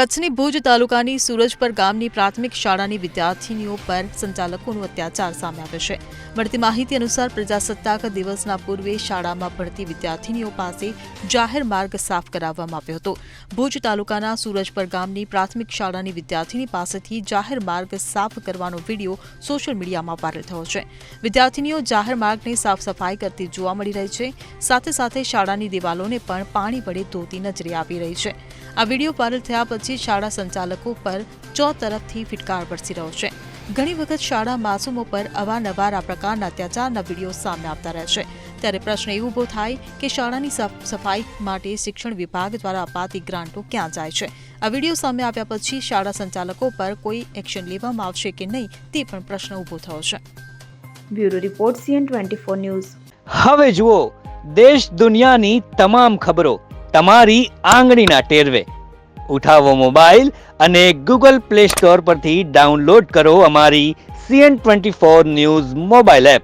કચ્છની ભુજ તાલુકાની સૂરજપર ગામની પ્રાથમિક શાળાની વિદ્યાર્થીનીઓ પર સંચાલકોનો અત્યાચાર સામે આવ્યો છે। મળતી માહિતી અનુસાર પ્રજાસત્તાક દિવસના પૂર્વે શાળામાં ભણતી વિદ્યાર્થીનીઓ પાસે જાહેર માર્ગ સાફ કરાવવામાં આવ્યો હતો। ભુજ તાલુકાના સૂરજપર ગામની પ્રાથમિક શાળાની વિદ્યાર્થીની પાસેથી જાહેર માર્ગ સાફ કરવાનો વિડીયો સોશિયલ મીડિયામાં વાયરલ થયો છે। વિદ્યાર્થીનીઓ જાહેર માર્ગની સાફ સફાઈ કરતી જોવા મળી રહી છે। સાથે સાથે શાળાની દિવાલોને પણ પાણી વડે ધોતી નજરે આવી રહી છે। આ વિડીયો વાયરલ થયા પછી શાળા સંચાલકો પર ચોતરફથી ફિટકાર વરસી રહ્યો છે। ઘણી વખત શાળા માસૂમો પર અવારનવાર આ પ્રકારના અત્યાચારના વિડીયો સામે આવતા રહે છે। ત્યારે પ્રશ્ન એ ઊભો થાય કે શાળાની સફાઈ માટે શિક્ષણ વિભાગ દ્વારા અપાતી ગ્રાન્ટો ક્યાં જાય છે? આ વિડીયો સામે આવ્યા પછી શાળા સંચાલકો પર કોઈ એક્શન લેવામાં આવશે કે નહીં તે પણ પ્રશ્ન ઊભો થયો છે। Bureau report CN24 news. હવે જુઓ દેશ દુનિયાની તમામ ખબરો તમારી આંગળીના ટેરવે। ઉઠાવો મોબાઈલ અને ગૂગલ પ્લે સ્ટોર પરથી ડાઉનલોડ કરો અમારી CN24 ન્યૂઝ મોબાઈલ એપ।